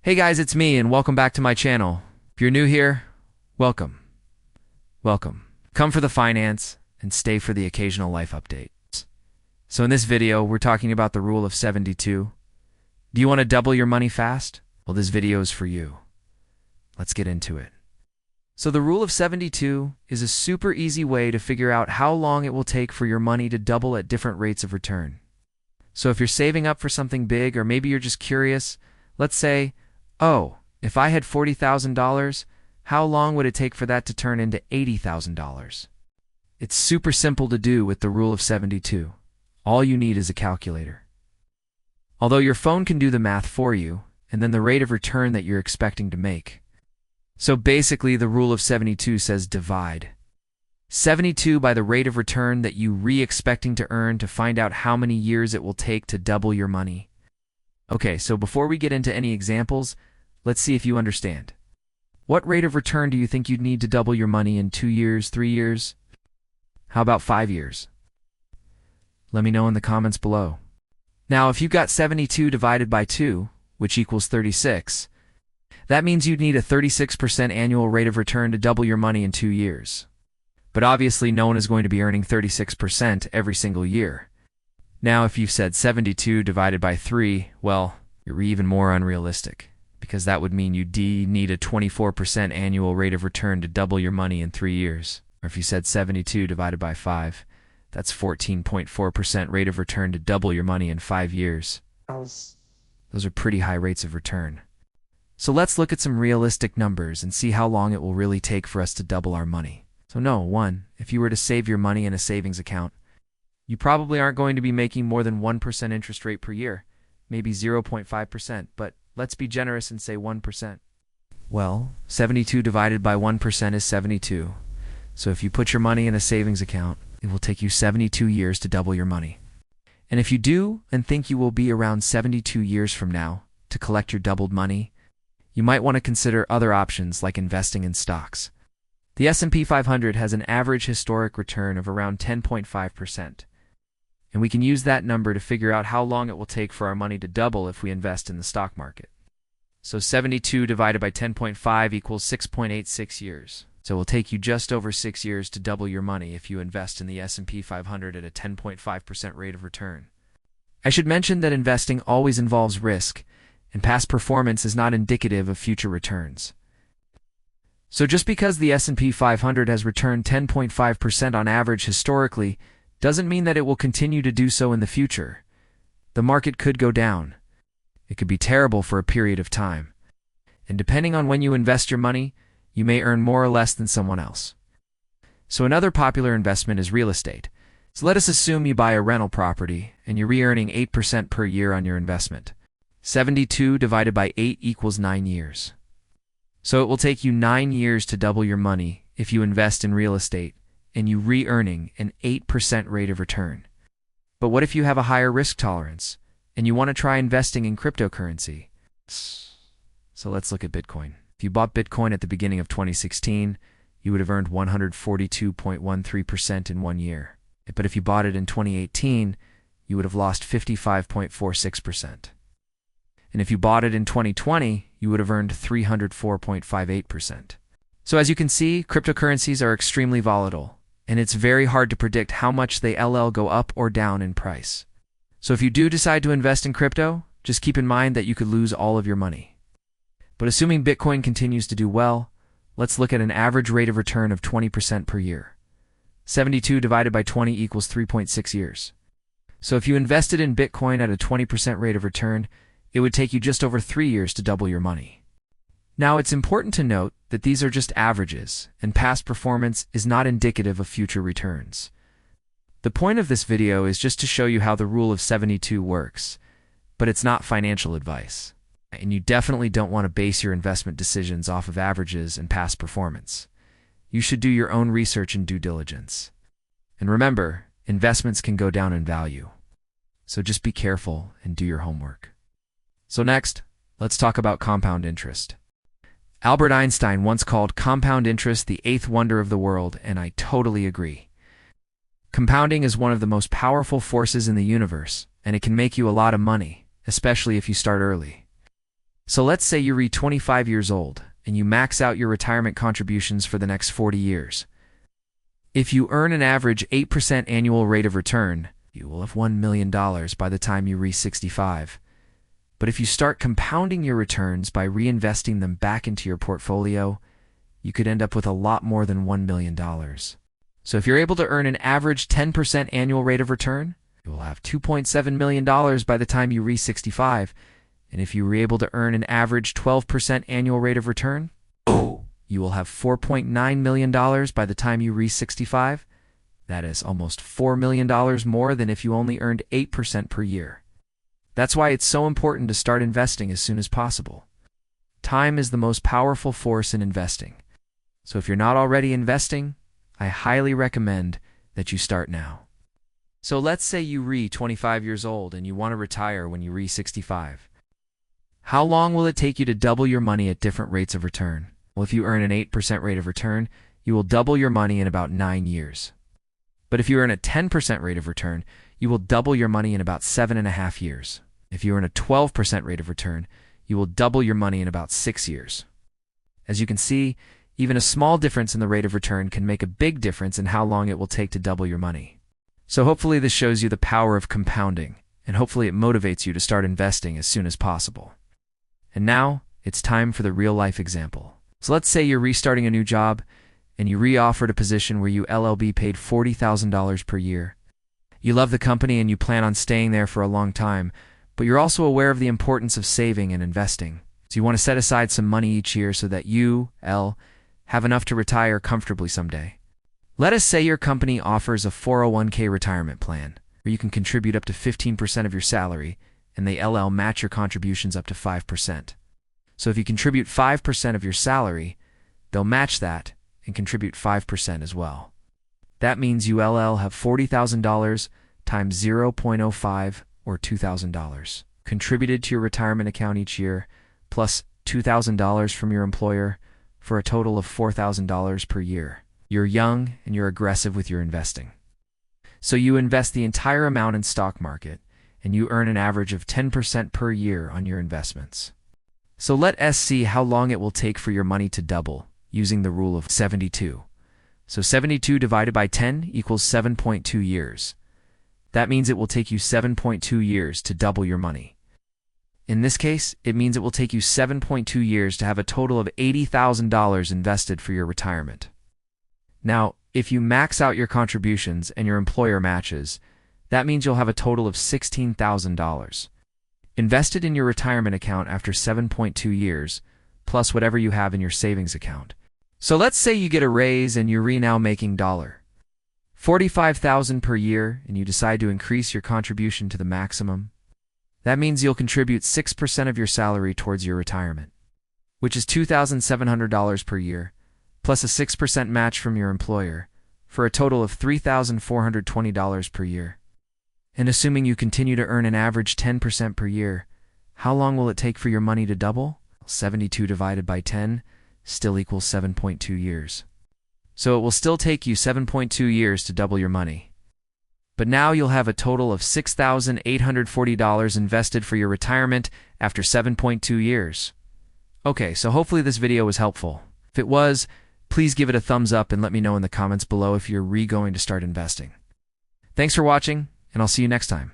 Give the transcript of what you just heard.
Hey guys, it's me and welcome back to my channel. If you're new here, welcome. Welcome. Come for the finance and stay for the occasional life updates. So in this video, we're talking about the rule of 72. Do you want to double your money fast? Well, this video is for you. Let's get into it. So the rule of 72 is a super easy way to figure out how long it will take for your money to double at different rates of return. So if you're saving up for something big, or maybe you're just curious, let's say, oh, if I had $40,000, how long would it take for that to turn into $80,000? It's super simple to do with the rule of 72. All you need is a calculator. Although your phone can do the math for you, and then the rate of return that you're expecting to make. So basically, the rule of 72 says divide 72 by the rate of return that you expecting to earn to find out how many years it will take to double your money. Okay, so before we get into any examples, let's see if you understand. What rate of return do you think you'd need to double your money in 2 years, 3 years? How about 5 years? Let me know in the comments below. Now, if you've got 72 divided by 2, which equals 36, that means you'd need a 36% annual rate of return to double your money in 2 years. But obviously, no one is going to be earning 36% every single year. Now, if you've said 72 divided by 3, well, you're even more unrealistic, because that would mean you need a 24% annual rate of return to double your money in 3 years. Or if you said 72 divided by 5, that's 14.4% rate of return to double your money in 5 years. Those are pretty high rates of return. So let's look at some realistic numbers and see how long it will really take for us to double our money. So no, 1, if you were to save your money in a savings account, you probably aren't going to be making more than 1% interest rate per year, maybe 0.5%, but let's be generous and say 1%. Well, 72 divided by 1% is 72. So if you put your money in a savings account, it will take you 72 years to double your money. And if you do and think you will be around 72 years from now to collect your doubled money, you might want to consider other options like investing in stocks. The S&P 500 has an average historic return of around 10.5%. And we can use that number to figure out how long it will take for our money to double if we invest in the stock market. So 72 divided by 10.5 equals 6.86 years. So it will take you just over 6 years to double your money if you invest in the S&P 500 at a 10.5% rate of return. I should mention that investing always involves risk, and past performance is not indicative of future returns. So just because the S&P 500 has returned 10.5% on average historically, doesn't mean that it will continue to do so in the future. The market could go down. It could be terrible for a period of time. And depending on when you invest your money, you may earn more or less than someone else. So another popular investment is real estate. So let us assume you buy a rental property and you're re-earning 8% per year on your investment. 72 divided by 8 equals 9 years. So it will take you 9 years to double your money if you invest in real estate and you re-earning an 8% rate of return. But what if you have a higher risk tolerance and you want to try investing in cryptocurrency? So let's look at Bitcoin. If you bought Bitcoin at the beginning of 2016, you would have earned 142.13% in 1 year. But if you bought it in 2018, you would have lost 55.46%. And if you bought it in 2020, you would have earned 304.58%. So as you can see, cryptocurrencies are extremely volatile, and it's very hard to predict how much they will go up or down in price. So if you do decide to invest in crypto, just keep in mind that you could lose all of your money. But assuming Bitcoin continues to do well, let's look at an average rate of return of 20% per year. 72 divided by 20 equals 3.6 years. So if you invested in Bitcoin at a 20% rate of return, it would take you just over 3 years to double your money. Now, it's important to note that these are just averages, and past performance is not indicative of future returns. The point of this video is just to show you how the rule of 72 works, but it's not financial advice. And you definitely don't want to base your investment decisions off of averages and past performance. You should do your own research and due diligence. And remember, investments can go down in value. So just be careful and do your homework. So next, let's talk about compound interest. Albert Einstein once called compound interest the eighth wonder of the world, and I totally agree. Compounding is one of the most powerful forces in the universe, and it can make you a lot of money, especially if you start early. So let's say you reach 25 years old and you max out your retirement contributions for the next 40 years. If you earn an average 8% annual rate of return, you will have $1 million by the time you reach 65. But if you start compounding your returns by reinvesting them back into your portfolio, you could end up with a lot more than $1 million. So if you're able to earn an average 10% annual rate of return, you will have $2.7 million by the time you reach 65. And if you were able to earn an average 12% annual rate of return, you will have $4.9 million by the time you reach 65. That is almost $4 million more than if you only earned 8% per year. That's why it's so important to start investing as soon as possible. Time is the most powerful force in investing. So if you're not already investing, I highly recommend that you start now. So let's say you reach 25 years old and you want to retire when you reach 65. How long will it take you to double your money at different rates of return? Well, if you earn an 8% rate of return, you will double your money in about 9 years. But if you earn a 10% rate of return, you will double your money in about 7.5 years. If you earn a 12% rate of return, you will double your money in about 6 years. As you can see, even a small difference in the rate of return can make a big difference in how long it will take to double your money. So hopefully this shows you the power of compounding, and hopefully it motivates you to start investing as soon as possible. And now, it's time for the real-life example. So let's say you're restarting a new job, and you re-offered a position where you LLB paid $40,000 per year. You love the company and you plan on staying there for a long time, but you're also aware of the importance of saving and investing. So you want to set aside some money each year so that you, L, have enough to retire comfortably someday. Let us say your company offers a 401k retirement plan, where you can contribute up to 15% of your salary, and they LL match your contributions up to 5%. So if you contribute 5% of your salary, they'll match that and contribute 5% as well. That means you LL have $40,000 times 0.05 or $2,000 contributed to your retirement account each year, plus $2,000 from your employer, for a total of $4,000 per year. You're young and you're aggressive with your investing. So you invest the entire amount in stock market, and you earn an average of 10% per year on your investments. So let us see how long it will take for your money to double using the rule of 72. So 72 divided by 10 equals 7.2 years. That means it will take you 7.2 years to double your money. In this case, it means it will take you 7.2 years to have a total of $80,000 invested for your retirement. Now, if you max out your contributions and your employer matches, that means you'll have a total of $16,000 invested in your retirement account after 7.2 years, plus whatever you have in your savings account. So let's say you get a raise and you're now making $45,000 per year, and you decide to increase your contribution to the maximum. That means you'll contribute 6% of your salary towards your retirement, which is $2,700 per year, plus a 6% match from your employer, for a total of $3,420 per year. And assuming you continue to earn an average 10% per year, how long will it take for your money to double? 72 divided by 10 still equals 7.2 years. So it will still take you 7.2 years to double your money. But now you'll have a total of $6,840 invested for your retirement after 7.2 years. Okay, so hopefully this video was helpful. If it was, please give it a thumbs up and let me know in the comments below if you're going to start investing. Thanks for watching, and I'll see you next time.